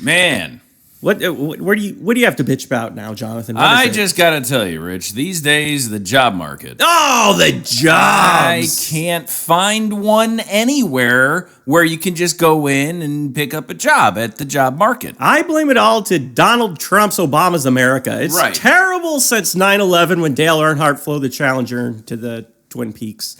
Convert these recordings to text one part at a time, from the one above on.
Man. What do you have to bitch about now, Jonathan? I just got to tell you, Rich, these days, the job market. Oh, the jobs. I can't find one anywhere where you can just go in and pick up a job at the job market. I blame it all to Donald Trump's Obama's America. It's terrible since 9/11 when Dale Earnhardt flew the Challenger to the Twin Peaks.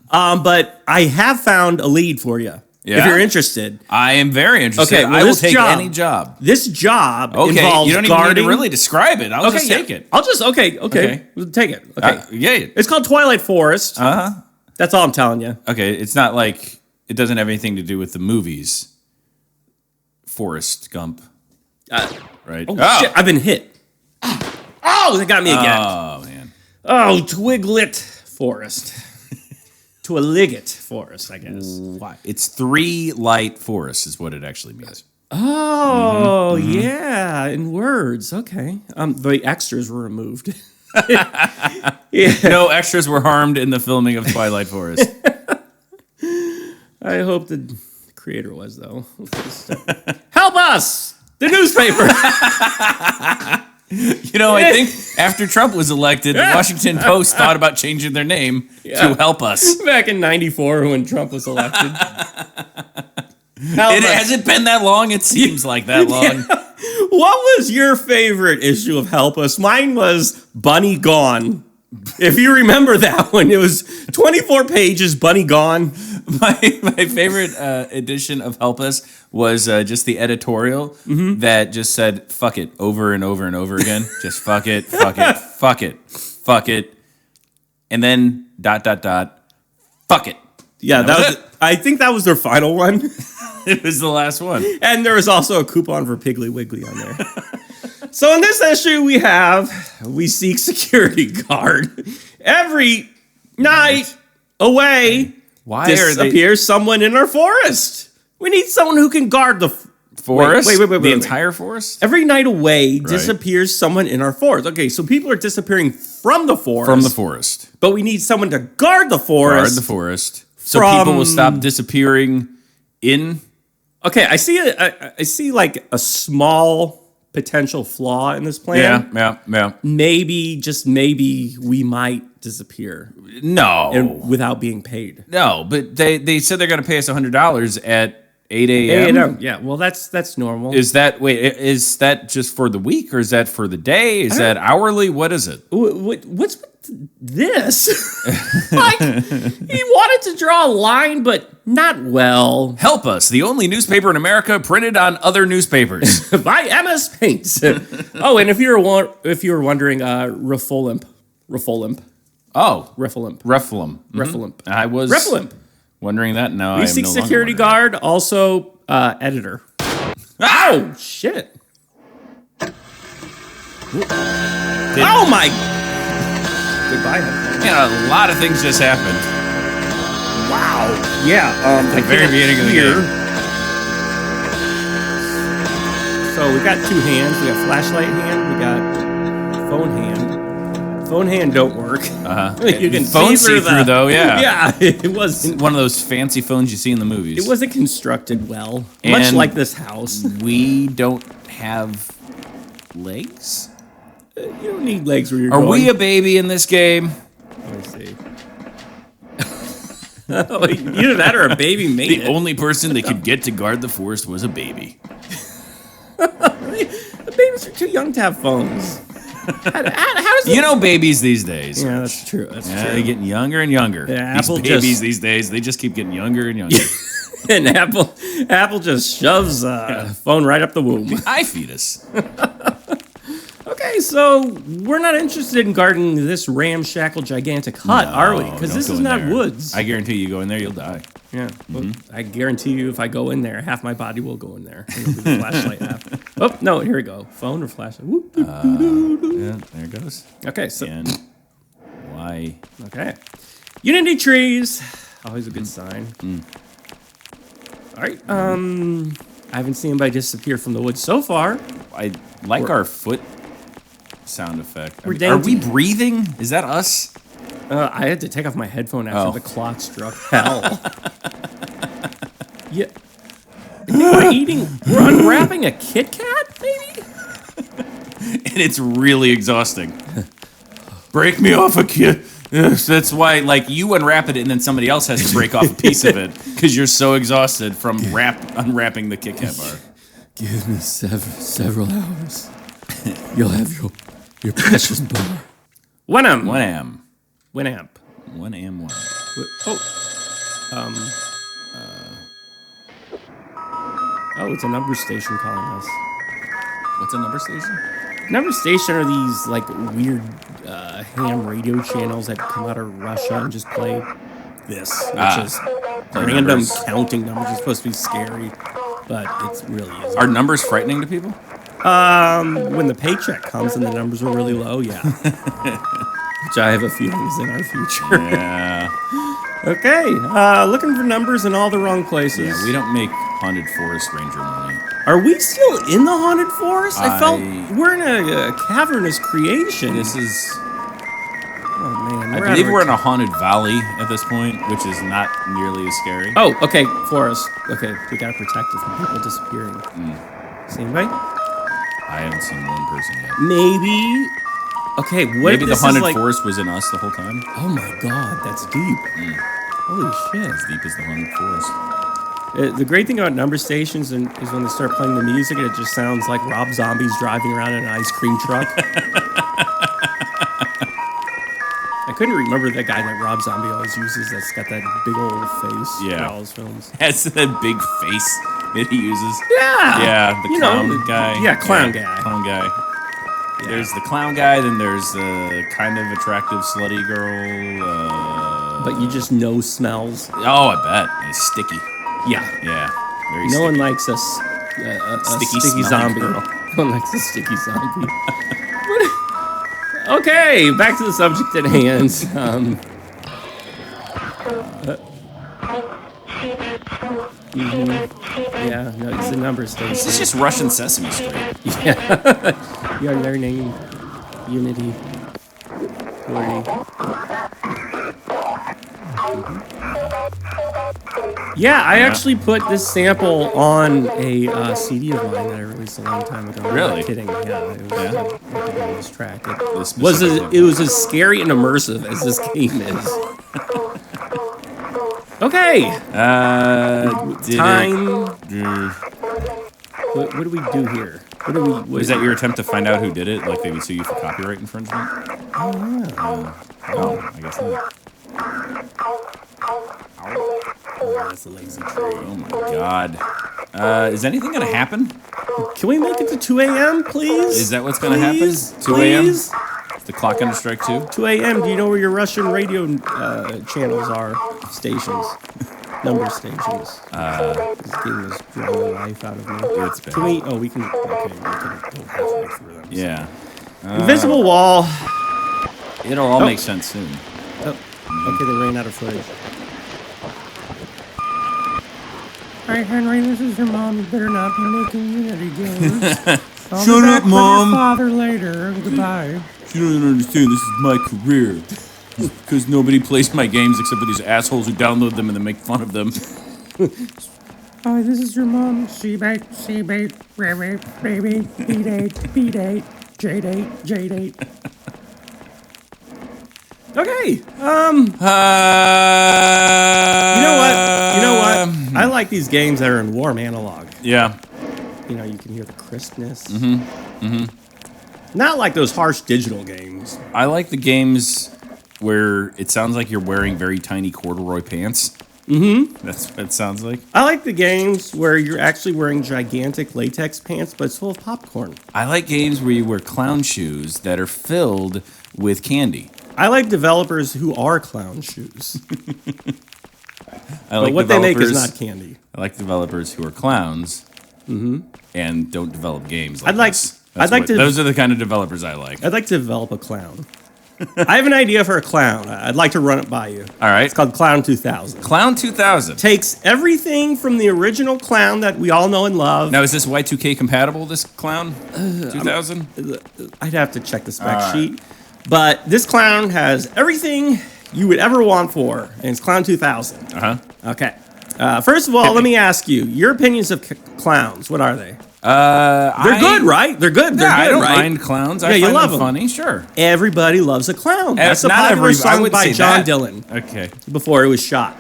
But I have found a lead for you. Yeah. If you're interested. I am very interested. Okay, well, I will take any job. This job involves you don't even need to really describe it. I'll just take it. I'll just, okay. We'll take it. Okay. Yeah. It's called Twilight Forest. Uh-huh. That's all I'm telling you. Okay, it's not like, it doesn't have anything to do with the movies. Forrest Gump. Right? Oh, shit, I've been hit. Oh, they got me again. Oh, man. Oh, Twiglet Forest. To a ligget forest, I guess. Why? It's 3 light forests is what it actually means. Oh, yeah, in words. Okay. The extras were removed. Yeah. No extras were harmed in the filming of Twilight Forest. I hope the creator was, though. Help us! The newspaper! I think after Trump was elected, the Washington Post thought about changing their name to Help Us. Back in 94 when Trump was elected. Has it been that long? It seems like that long. Yeah. What was your favorite issue of Help Us? Mine was Bunny Gone. If you remember that one, it was 24 pages, Bunny Gone. My favorite edition of Help Us was just the editorial that just said, fuck it, over and over and over again. Just fuck it, fuck it, fuck it, fuck it. And then ... fuck it. Yeah, that was it. I think that was their final one. It was the last one. And there was also a coupon for Piggly Wiggly on there. So in this issue we seek security guard. Every night away disappears someone in our forest. We need someone who can guard the forest. Wait. The entire forest? Every night away disappears someone in our forest. Okay, so people are disappearing from the forest. From the forest. But we need someone to guard the forest. Guard the forest. So people will stop disappearing in. Okay, I see like a small potential flaw in this plan. Yeah. Maybe, just maybe, we might disappear. No. Without being paid. No, but they said they're going to pay us $100 at 8 a.m. Yeah, well, that's normal. Is that just for the week, or is that for the day? Is that hourly? What is it? What's with this? Like, he wanted to draw a line, but not well. Help Us, the only newspaper in America printed on other newspapers. By MS Paint. Oh, and if you were wondering, Refolimp. Oh. Refolimp. Refolimp. I was wondering that. No, I am seek no longer security guard, also editor. Oh, shit. Oh, my. Goodbye. Yeah, a lot of things just happened. Wow. Yeah. At the very beginning of the game. So we got 2 hands. We got flashlight hand. We got phone hand. Phone hand don't work. You can phone see through though. Yeah. Yeah. It was one of those fancy phones you see in the movies. It wasn't constructed well, much like this house. We don't have legs. You don't need legs where you're Are going. we a baby in this game? Let me see. Either that or a baby made The only person that could get to guard the forest was a baby. The babies are too young to have phones. How does babies these days. Yeah, that's true. That's true. They're getting younger and younger. Yeah, these babies these days, they just keep getting younger and younger. And Apple just shoves a phone right up the womb. Eye fetus. Okay, so we're not interested in guarding this ramshackle gigantic hut, are we? Because this is not woods. I guarantee you go in there, you'll die. Yeah, well, I guarantee you if I go in there, half my body will go in there. It'll be the flashlight half. Oh, no, here we go. Phone or flashlight? Yeah, there it goes. Okay, so... And why? Okay. Unity trees. Always a good sign. All right, I haven't seen anybody disappear from the woods so far. I like our foot sound effect. Are we breathing? Is that us? I had to take off my headphone after the clock struck hell. Yeah. We're unwrapping a Kit Kat, maybe? And it's really exhausting. Break me off a kid. Yes, that's why, like, you unwrap it and then somebody else has to break off a piece of it because you're so exhausted from unwrapping the Kit Kat bar. Give me several hours. You'll have your precious bar. Winamp. One am. Oh, it's a number station calling us. What's a number station? Number station are these like weird ham radio channels that come out of Russia and just play this, which is random numbers. counting numbers. It's supposed to be scary, but it really isn't. Are numbers frightening to people? When the paycheck comes and the numbers are really low, yeah. Which I have a feeling is in our future. Yeah. Okay, looking for numbers in all the wrong places. Yeah, we don't make Haunted Forest Ranger money. Are we still in the Haunted Forest? I felt we're in a cavernous creation. This is... Oh, man. I believe we're in a haunted valley at this point, which is not nearly as scary. Oh, okay, forest. Okay, we gotta protect it from people disappearing. See anybody? I haven't seen one person yet. Maybe. Okay, what Maybe if the this haunted is like... forest was in us the whole time. Oh my god, that's deep. Holy shit. As deep as the haunted forest. The great thing about number stations is when they start playing the music, it just sounds like Rob Zombie's driving around in an ice cream truck. I couldn't remember that guy that Rob Zombie always uses that's got that big old face in all his films. That's that big face that he uses. Yeah! Yeah, the clown guy. Yeah, clown guy. Clown guy. Yeah. There's the clown guy, then there's the kind of attractive slutty girl. But you just know smells. Oh, I bet. And it's sticky. Yeah. Yeah. Very No sticky. one likes a sticky zombie. girl. No one likes a sticky zombie. Okay, back to the subject at hand. Yeah, no, it's the number station. This is just Russian Sesame Street. Yeah. You are learning Unity. Yeah, I actually put this sample on a CD of mine that I released a long time ago. Really? I'm not kidding. Yeah, it was a bonus track. It This was as scary and immersive as this game is. Okay. Time. What do we do here? Was that your attempt to find out who did it? Like they would sue you for copyright infringement? Oh, yeah. No, I guess not. Oh, that's a lazy tree. Oh my god. Is anything gonna happen? Can we make it to 2 a.m., please? Is that what's gonna happen? Please? 2 a.m.? Please? Is the clock gonna strike 2? 2 a.m. Do you know where your Russian radio channels are? Stations. Number stations. This game is drawing the life out of me. It's bad. Can we... Oh, we can... Okay, we can go halfway through them. Yeah. Invisible wall. It'll all make sense soon. Oh, okay, they ran out of footage. All right, Henry, this is your mom. You better not be making Unity games. I'll Shut be back up, Mom. With your father later. Goodbye. You don't understand. This is my career. Because nobody plays my games except for these assholes who download them and then make fun of them. Hi, this is your mom. C-bait, baby, B-date, B-date, J-date, J-date. Okay. You know what? I like these games that are in warm analog. Yeah. You know, you can hear the crispness. Not like those harsh digital games. I like the games where it sounds like you're wearing very tiny corduroy pants. That's what it sounds like. I like the games where you're actually wearing gigantic latex pants, but it's full of popcorn. I like games where you wear clown shoes that are filled with candy. I like developers who are clown shoes. But what they make is not candy. I like developers who are clowns and don't develop games. Those are the kind of developers I like. I'd like to develop a clown. I have an idea for a clown. I'd like to run it by you. All right. It's called Clown 2000. Clown 2000. Takes everything from the original clown that we all know and love. Now, is this Y2K compatible, this Clown 2000? I'd have to check the spec sheet. But this clown has everything you would ever want for, and it's Clown 2000. Uh-huh. Okay. First of all, let me ask you, your opinions of clowns, what are they? They're good, right? They're good. They're Yeah, good, I don't right? mind clowns. I Yeah, you find love them 'em. funny. Sure. Everybody loves a clown. That's a Not popular I song would by say John that. Dylan Okay. before it was shot.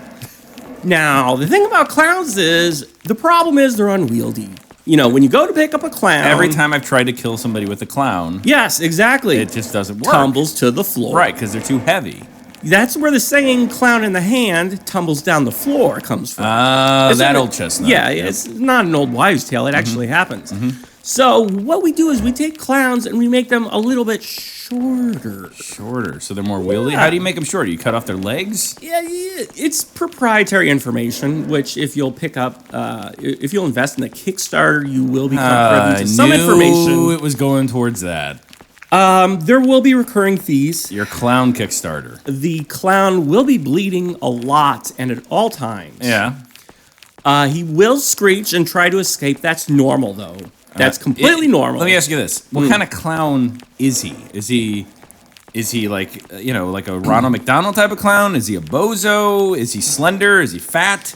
Now, the thing about clowns is, the problem is they're unwieldy. You know, when you go to pick up a clown... Every time I've tried to kill somebody with a clown, Yes, exactly. it just doesn't work. tumbles to the floor. Right, because they're too heavy. That's where the saying "clown in the hand tumbles down the floor" comes from. It's That a- old chestnut. Yeah, Yep. it's not an old wives' tale. It actually happens. So what we do is we take clowns and we make them a little bit shorter. Shorter, so they're more wieldy. Yeah. How do you make them shorter? You cut off their legs? Yeah, it's proprietary information, which if you'll pick up, if you'll invest in the Kickstarter, you will become privy to some information. It was going towards that. There will be recurring fees. Your clown Kickstarter. The clown will be bleeding a lot and at all times. Yeah. He will screech and try to escape. That's normal, though. That's completely normal. Let me ask you this: what kind of clown is he? Is he like like a Ronald McDonald type of clown? Is he a bozo? Is he slender? Is he fat?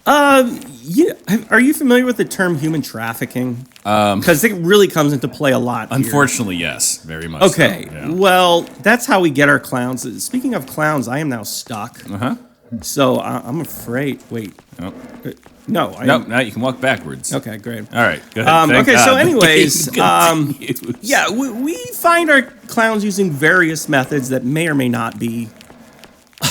Are you familiar with the term human trafficking? Because it really comes into play a lot here. Unfortunately, yes, very much. Okay, So, yeah. well, that's how we get our clowns. Speaking of clowns, I am now stuck. So I'm afraid. Wait. Oh. No. No, now you can walk backwards. Okay, great. All right. Go ahead. Thank Okay, so God. anyways, Continues. yeah, we find our clowns using various methods that may or may not be,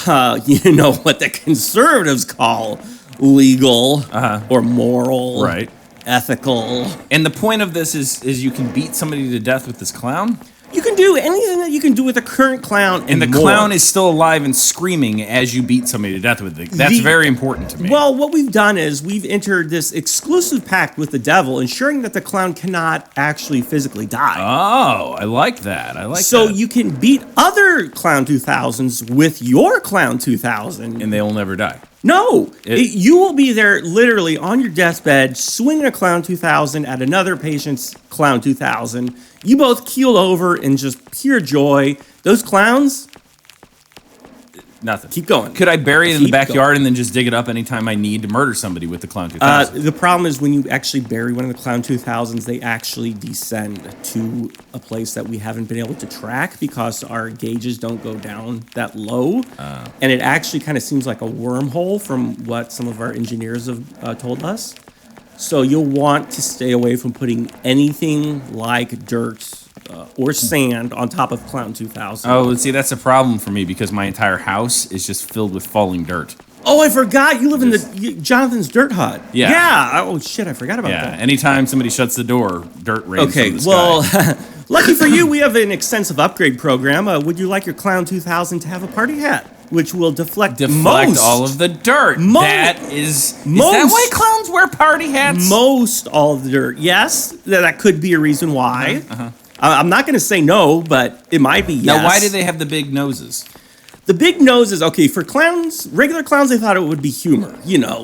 what the conservatives call legal or moral, Right. ethical. And the point of this is you can beat somebody to death with this clown, You can do anything that you can do with a current clown, and the more. clown is still alive and screaming as you beat somebody to death with it. That's very important to me. Well, what we've done is we've entered this exclusive pact with the devil, ensuring that the clown cannot actually physically die. Oh, I like that. I like So that. you can beat other Clown 2000s with your Clown 2000. And they'll never die. No, you will be there literally on your deathbed, swinging a Clown 2000 at another patient's Clown 2000. You both keel over in just pure joy. Those clowns, Nothing. keep going. Could I bury it in the Keep backyard and then just dig it up anytime I need to murder somebody with the Clown 2000? The problem is when you actually bury one of the Clown 2000s, they actually descend to a place that we haven't been able to track because our gauges don't go down that low. And it actually kind of seems like a wormhole from what some of our engineers have told us. So you'll want to stay away from putting anything like dirt or sand on top of Clown 2000. Oh, see, that's a problem for me because my entire house is just filled with falling dirt. Oh, I forgot. You live in Jonathan's dirt hut. Yeah. Yeah. Oh, shit. I forgot about Yeah, that. anytime somebody shuts the door, dirt rains Okay, from the well, sky. lucky for you, we have an extensive upgrade program. Would you like your Clown 2000 to have a party hat, which will deflect most, all of the dirt. That is that most- why clowns wear party hats? most all of the dirt? Yes, that could be a reason why. I'm not going to say no, but it might be yes. Now, why do they have the big noses? The big nose is okay for clowns. Regular clowns, they thought it would be humor,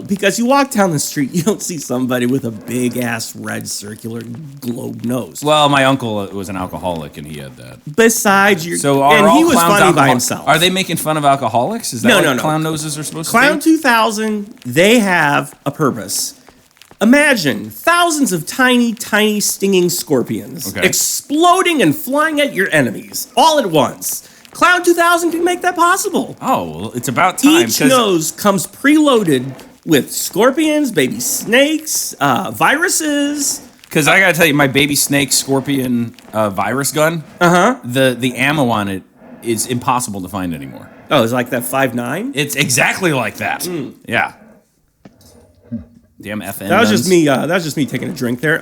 because you walk down the street, you don't see somebody with a big ass red circular globe nose. Well, my uncle was an alcoholic and he had that. Besides your, So are and all he was clowns funny by alcohol- himself. Are they making fun of alcoholics? Is that No, what no, no. clown noses are supposed Clown to do? 2000, they have a purpose. Imagine thousands of tiny, tiny stinging scorpions exploding and flying at your enemies all at once. Clown 2000 can make that possible. Oh, well, it's about time. Each nose comes preloaded with scorpions, baby snakes, viruses. Because I gotta tell you, my baby snake scorpion virus gun, the ammo on it is impossible to find anymore. Oh, it's like that 5.9? It's exactly like that. Yeah. Damn FN. That was guns. just me. That was just me taking a drink there.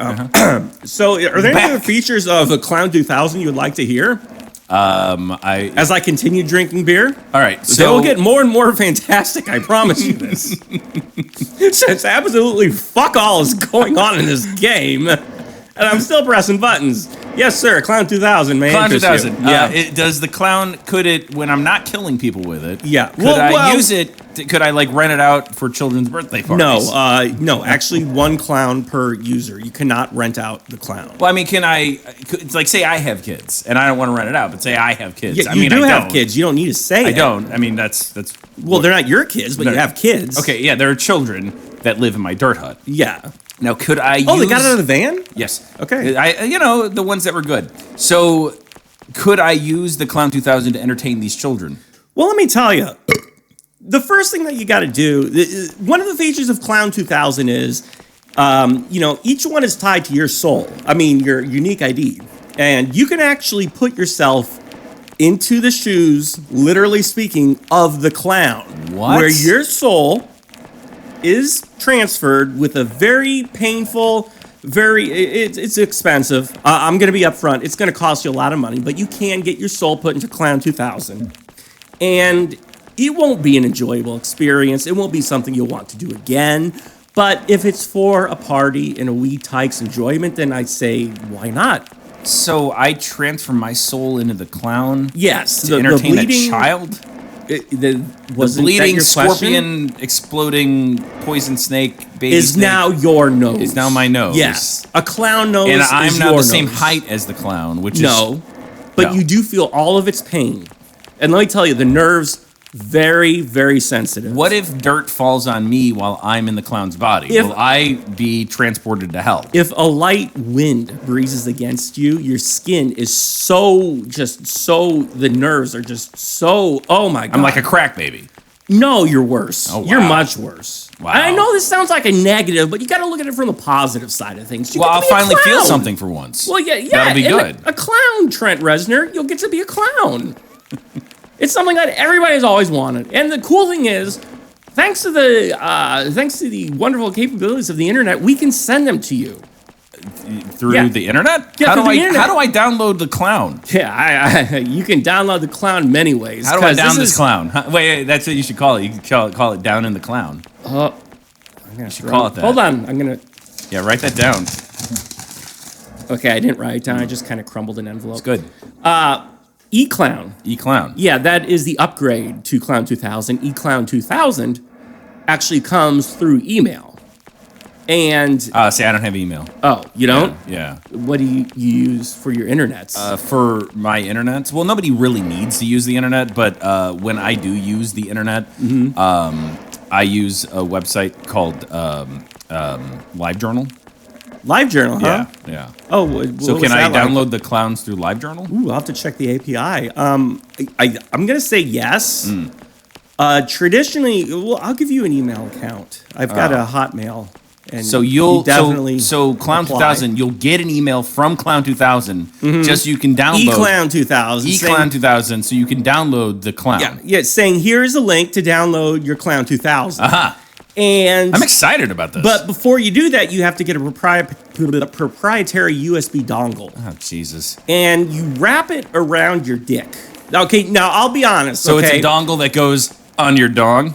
So, are there any other features of a Clown 2000 you would like to hear? As I continue drinking beer, All right, they so will get more and more fantastic. I promise you this. Since absolutely fuck all is going on in this game, and I'm still pressing buttons. Yes, sir. Clown 2000, man. Clown 2000. Yeah. Does the clown, could it, when I'm not killing people with it, Yeah. could I use it, could I like rent it out for children's birthday parties? No. Actually, one clown per user. You cannot rent out the clown. Well, I mean, it's like, say I have kids, and I don't want to rent it out, but say I have kids. Yeah, I mean, you do I have don't. kids. You don't need to say I it. don't. I mean, that's Well, they're not your kids, but you have kids. Okay, yeah, there are children, that live in my dirt hut. Yeah. Now, could I use... Oh, they got it out of the van? Yes. Okay. The ones that were good. So, could I use the Clown 2000 to entertain these children? Well, let me tell you. The first thing that you got to do, one of the features of Clown 2000 is, each one is tied to your soul. I mean, your unique ID. And you can actually put yourself into the shoes, literally speaking, of the clown. What? Where your soul is transferred with a very painful, it's expensive. I'm going to be upfront. It's going to cost you a lot of money, but you can get your soul put into Clown 2000. And it won't be an enjoyable experience. It won't be something you'll want to do again. But if it's for a party and a wee tyke's enjoyment, then I'd say, why not? So I transfer my soul into the clown? Yes. To entertain a child? The bleeding, scorpion, exploding, poison snake, baby is snake now your nose. Is now my nose. Yes. A clown nose and is I'm your now the nose. same height as the clown, which no, but you do feel all of its pain. And let me tell you, the nerves, very, very sensitive. What if dirt falls on me while I'm in the clown's body? Will I be transported to hell? If a light wind breezes against you, your skin is the nerves are just so, oh my God. I'm like a crack baby. No, you're worse. Oh, wow. You're much worse. Wow. And I know this sounds like a negative, but you got to look at it from the positive side of things. You Well, get I'll to be a finally feel clown. something for once. Well, yeah. That'll be good. A clown, Trent Reznor, you'll get to be a clown. It's something that everybody's always wanted. And the cool thing is, thanks to the wonderful capabilities of the internet, we can send them to you. Through the internet? Yeah, how through do the internet. How do I download the clown? Yeah, you can download the clown many ways. How do I down this clown? Wait, that's what you should call it. You can call it down in the clown. I'm gonna You should call it that. Hold on, I'm gonna. Yeah, write that down. Okay, I didn't write it down. I just kind of crumbled an envelope. It's good. eClown. eClown. Yeah, that is the upgrade to Clown 2000. eClown 2000 actually comes through email. And See, I don't have email. oh, you don't? Yeah. What do you use for your internets? For my internet, well, nobody really needs to use the internet, but when I do use the internet, I use a website called LiveJournal. LiveJournal, huh? Yeah. Oh, So can I download the clowns through LiveJournal? Ooh, I'll have to check the API. I'm gonna say yes. Traditionally, well, I'll give you an email account. I've got a Hotmail, and So you definitely so Clown apply. 2000, you'll get an email from Clown 2000, just so you can download eClown 2000. eClown 2000, so you can download the clown. Yeah, saying here's a link to download your Clown 2000. And I'm excited about this. But before you do that, you have to get a proprietary USB dongle. Oh, Jesus. And you wrap it around your dick. Okay, now I'll be honest. So it's a dongle that goes on your dong?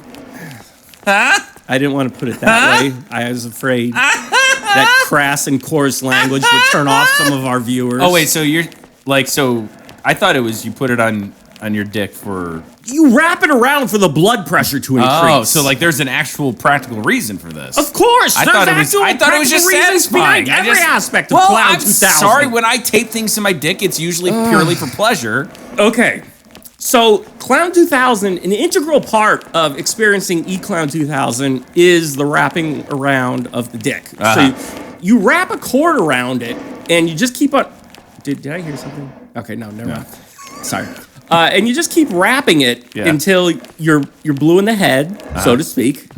I didn't want to put it that way. I was afraid that crass and coarse language would turn off some of our viewers. Oh, wait, so you're like, so I thought it was you put it on your dick for... You wrap it around for the blood pressure to increase. Oh, so like there's an actual practical reason for this. Of course. I thought it was just satisfying. Every aspect of Clown Clown 2000. 2000. Sorry, when I tape things to my dick, it's usually purely for pleasure. Okay. So Clown 2000, an integral part of experiencing eClown 2000 is the wrapping around of the dick. So you wrap a cord around it, and you just keep on... Did I hear something? Okay, no, never mind. Sorry. And you just keep wrapping it until you're blue in the head, so to speak.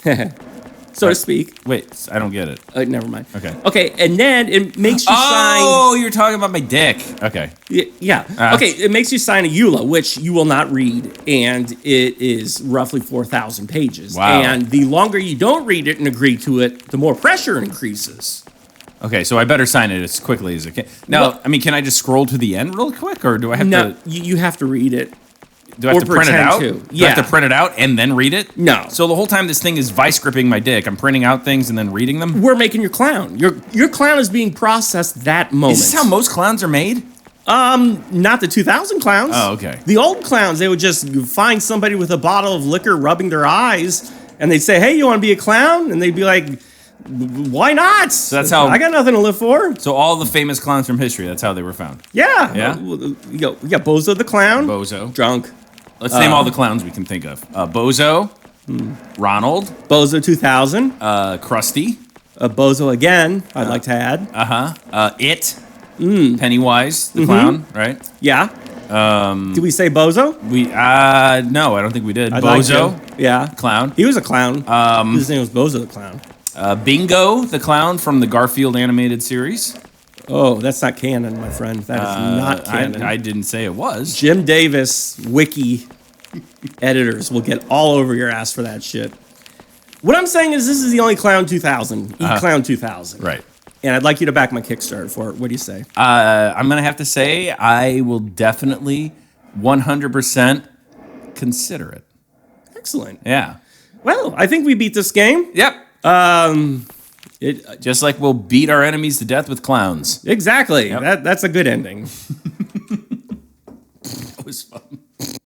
To speak. Wait, I don't get it. Never mind. Okay. Okay, and then it makes you sign... Oh, you're talking about my dick. Okay. Yeah. Okay, it makes you sign a EULA, which you will not read, and it is roughly 4,000 pages. Wow. And the longer you don't read it and agree to it, the more pressure increases. Okay, so I better sign it as quickly as I can. Now, Well- I mean, can I just scroll to the end real quick, or do I have No, to... you have to read it. Do I have or to print it pretend out? to. Do I Yeah. have to print it out and then read it? No. So the whole time this thing is vice gripping my dick, I'm printing out things and then reading them? We're making your clown. Your clown is being processed that moment. Is this how most clowns are made? Not the 2000 clowns. Oh, okay. The old clowns, they would just find somebody with a bottle of liquor rubbing their eyes, and they'd say, "Hey, you want to be a clown?" And they'd be like, "Why not?" So that's how- I got nothing to live for. So all the famous clowns from history, that's how they were found. Yeah. Yeah? We got Bozo the clown. Bozo. Drunk. Let's name all the clowns we can think of. Bozo, Ronald. Bozo 2000. Krusty. Bozo again, I'd like to add. It. Pennywise, the clown, right? Yeah. Did we say Bozo? No, I don't think we did. I'd like Bozo. to. Yeah. Clown. He was a clown. His name was Bozo the Clown. Bingo, the clown from the Garfield animated series. Oh, that's not canon, my friend. That is not canon. I didn't say it was. Jim Davis wiki editors will get all over your ass for that shit. What I'm saying is this is the only Clown 2000. Clown 2000. Right. And I'd like you to back my Kickstarter for it. What do you say? I'm going to have to say I will definitely 100% consider it. Excellent. Yeah. Well, I think we beat this game. Yep. Just like we'll beat our enemies to death with clowns. Exactly. That's a good ending.